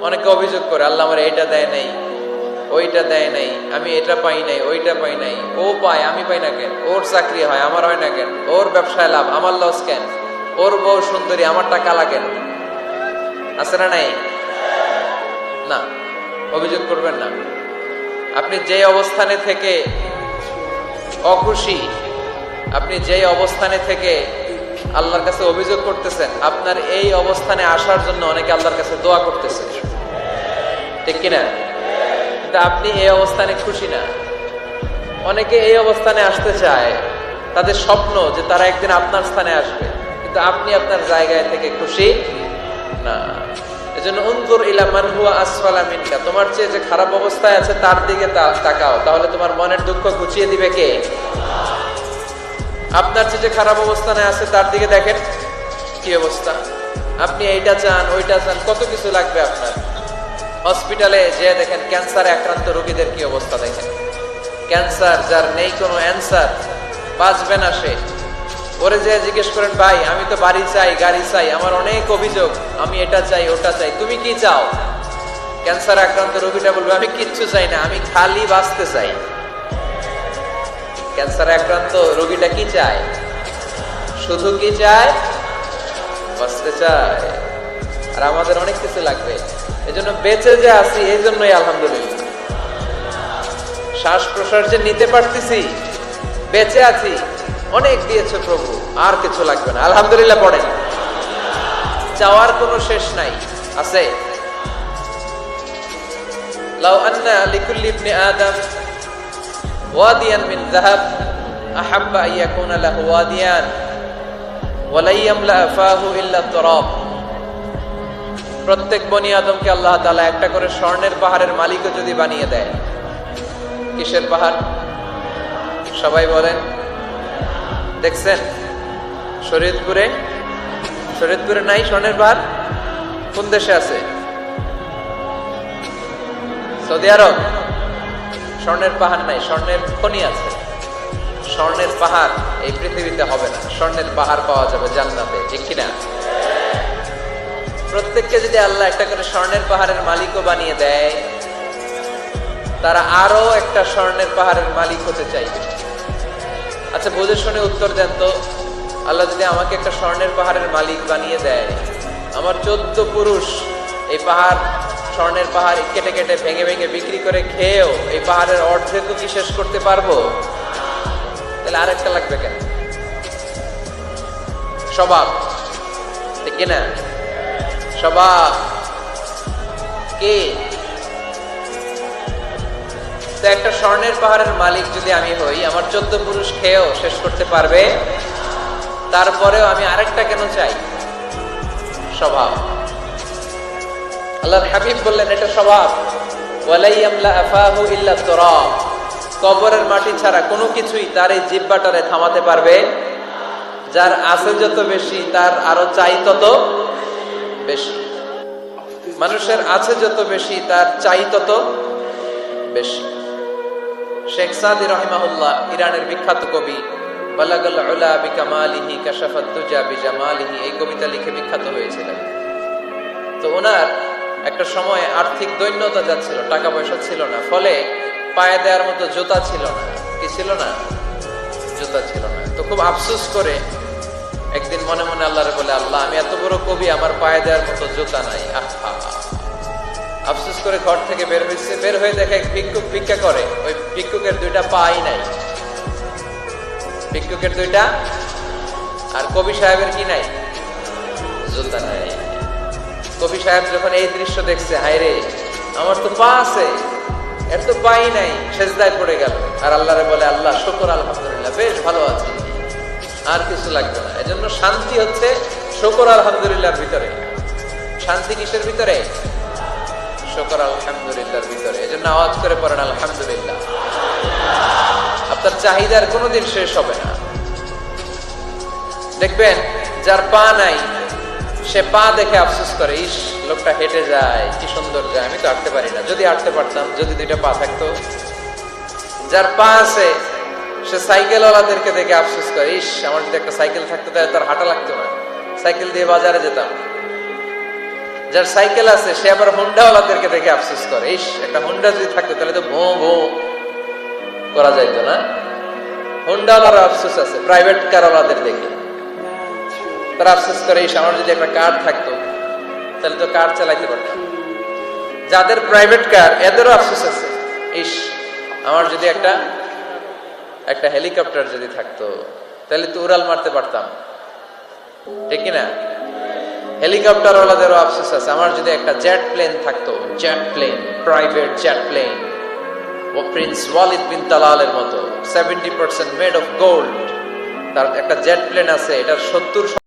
অনেকে অভিযোগ করে আল্লাহ আমার এইটা দেয় নাই, ওইটা দেয় নাই, আমি এটা পাই নাই, ওইটা পাই নাই। ও পায়, আমি পাই না কেন? ওর চাকরি হয়, আমার হয় না কেন? ওর ব্যবসায় লাভ, আমার লস কেন? ওর বউ সুন্দরী, আমার টাকা লাগেন? আছে না নাই? না, অভিযোগ করবেন না। আপনি যে অবস্থানে থেকে অখুশি, আপনি যে অবস্থানে থেকে আল্লাহর কাছে অভিযোগ করতেছেন, আপনার এই অবস্থানে আসার জন্য অনেকে আল্লাহর কাছে দোয়া করতেছে, ঠিক কিনা? কিন্তু আপনি এই অবস্থানে খুশি না। অনেকে এই অবস্থানে আসতে চায়, তাদের স্বপ্ন যে তারা একদিন আপনার স্থানে আসবে, কিন্তু আপনি আপনার জায়গায় থেকে খুশি না। এজন্য উনজুর ইলা মান হুয়া আসফালা মিনকা, তোমার চেয়ে যে খারাপ অবস্থায় আছে তার দিকে তাকাও, তাহলে তোমার মনের দুঃখ ঘুচিয়ে দিবে কে? আপনার চেয়ে যে খারাপ অবস্থানে আছে তার দিকে দেখেন কি অবস্থা। আপনি এইটা চান, ওইটা চান, কত কিছু লাগবে আপনার। হসপিটালে যে দেখেন ক্যান্সারে আক্রান্ত রোগীদের কি অবস্থা দেখেন। ক্যান্সার যার নেই কোনো অ্যান্সার, বাঁচবে না সে। ওরে যে জিজ্ঞেস করেন, ভাই আমি তো বাড়ি চাই, গাড়ি চাই, আমার অনেক অভিযোগ, আমি এটা চাই, ওটা চাই, তুমি কি চাও? ক্যান্সার আক্রান্ত রোগীটা বলবে, আমি কিচ্ছু চাই না, আমি খালি বাঁচতে চাই। ক্যান্সার আক্রান্ত রোগীটা কি চায়? শুধু কি চায়? বাঁচতে চায়। আর আমাদের অনেক কিছু লাগবে। এজন্য বেঁচে যে আছি, এই জন্যই আলহামদুলিল্লাহ। শ্বাস প্রশ্বাস যে নিতে পারতেছি, বেঁচে আছি, অনেক দিয়েছে প্রভু, আর কিছু লাগবে না, আলহামদুলিল্লাহ পড়েন। চাওয়ার কোনো শেষ নাই, আছে? লাউ আন্না লিকুল্লি ইবনি আদম ওয়াদিয়ান মিন যাহাব আহাব্বা আন ইয়াকুনা লাহু ওয়াদিয়ান ওয়া লা ইয়ামলা ফাহু ইল্লা তুরাব। প্রত্যেক বনি আদমকে আল্লাহ তাআলা একটা করে স্বর্ণের পাহাড়ের মালিকও যদি বানিয়ে দেয়। কিসের পাহাড়? সবাই বলেন। দেখছেন শরীয়তপুরে? শরীয়তপুরে নাই স্বর্ণের পাহাড়? কোন দেশে আছে? সৌদি আরব। স্বর্ণের পাহাড় নাই, স্বর্ণের খনি আছে। স্বর্ণের পাহাড় এই পৃথিবীতে হবে না, স্বর্ণের পাহাড় পাওয়া যাবে জান্নাতে, ঠিক কিনা? প্রত্যেককে যদি আল্লাহ একটা করে স্বর্ণের পাহাড়ের মালিকও বানিয়ে দেয়, তারা আরো একটা স্বর্ণের পাহাড়ের মালিক হতে চাইবে। আচ্ছা বুঝে শুনে উত্তর দেন তো, আল্লাহ যদি আমাকে একটা স্বর্ণের পাহাড়ের মালিক বানিয়ে দেয়, আমার 14 পুরুষ এই পাহাড়, স্বর্ণের পাহাড় কেটে কেটে ভেঙে ভেঙে বিক্রি করে খেয়েও এই পাহাড়ের অর্ধেকও কি শেষ করতে পারবো? তাহলে আরেকটা লাগবে কেন? স্বভাব, ঠিক কিনা? স্বভাব কে? তো একটা স্বর্ণের পাহাড়ের মালিক যদি আমি হই, আমার 14 পুরুষ খেয়েও শেষ করতে পারবে, তারপরেও আমি আরেকটা কেন চাই? স্বভাব। আল্লাহর হাবিব বললেন এটা স্বভাব। ওয়ালা ইয়ামলা আফাহু ইল্লা তুরাব। কবরের মাটি ছাড়া কোনো কিছুই তার এই জিহ্বাটারে থামাতে পারবে। যার আছে যত বেশি, তার আরো চাই তত বেশি। মানুষের আছে যত বেশি, তার চাই তত বেশি। শেখ সাদি রাহিমাহুল্লাহ, ইরানের বিখ্যাত কবি, বালাগাল উলা বিকামালিহি কাশাফাত দুজা বিজামালিহি, এই কবিতা লিখে বিখ্যাত হয়েছিলেন। তো ওনার একটা সময় আর্থিক দৈন্যতা যাচ্ছিল, টাকা পয়সা ছিল না, ফলে পায়ে দেওয়ার মতো জুতা ছিল না। কি ছিল না? জুতা ছিল না। তো খুব আফসোস করে একদিন মনে মনে আল্লাহরে বলে, আল্লাহ আমি এত বড় কবি, আমার পায়ে দেওয়ার মতো জুতা নাই। আফসোস করে ঘর থেকে বের হয়েছে, বের হয়ে দেখে ভিক্ষুক ভিক্ষা করে, ওই ভিক্ষুকের 2টা পাই নাই। ভিক্ষুকের 2টা, আর কবি সাহেবের কি নাই? জুতা নাই। কবি সাহেব যখন এই দৃশ্য দেখছে, হায় রে আমার তো পা আছে, এর তো পাই নাই, সেজদায় পড়ে গেল। আর আল্লাহরে বলে, আল্লাহ শুকর, আলহামদুলিল্লাহ, বেশ ভালো আছি, আর কিছু লাগবে না। এজন্য শান্তি হচ্ছে শুকর আলহামদুলিল্লাহর ভিতরে। শান্তি কিসের ভিতরে? শুকর আলহামদুলিল্লাহর ভিতরে। এজন্য আওয়াজ করে পড়েন আলহামদুলিল্লাহ। আপনার চাহিদার কোনোদিন শেষ হবে না। দেখবেন যার পা নাই, সে পা দেখে আফসোস করে, ইস লোকটা হেঁটে যায়, কি সুন্দর যায়, আমি তো হাঁটতে পারি না, যদি হাঁটতে পারতাম, যদি 2টা পা থাকতো। যার পা আছে সে সাইকেলওয়ালাদেরকে দেখে আফসোস করে, ইস আমার যদি একটা সাইকেল থাকতো তাহলে তার হাঁটা লাগতো না, সাইকেল দিয়ে বাজারে যেতাম। যার সাইকেল আছে সে আবার হুন্ডাওয়ালাদেরকে দেখে আফসোস করে, ইস একটা হুন্ডা যদি থাকতো তাহলে তো ভো ভো করা যাইতো না। হুন্ডাওয়ালার আফসোস আছে প্রাইভেট কারওয়ালাদের দেখে, তারা আফসোস করে, ইস আমার যদি একটা কার থাকতো তাহলে তো কার চালাইতে পারতাম। যাদের প্রাইভেট কার এদেরও আফসোস আছে, ইস আমার যদি একটা হেলিকপ্টার যদি থাকতো তাহলে তো উড়াল মারতে পারতাম, ঠিক কিনা? হেলিকপ্টার ওয়ালাদেরও আফসোস আছে, আমার যদি একটা জেট প্লেন থাকতো, jet plane, private jet plane, ও প্রিন্স ওয়ালিদ বিন তালালের মতো 70% মেড অফ গোল্ড, তার একটা জেট প্লেন আছে, এটার 70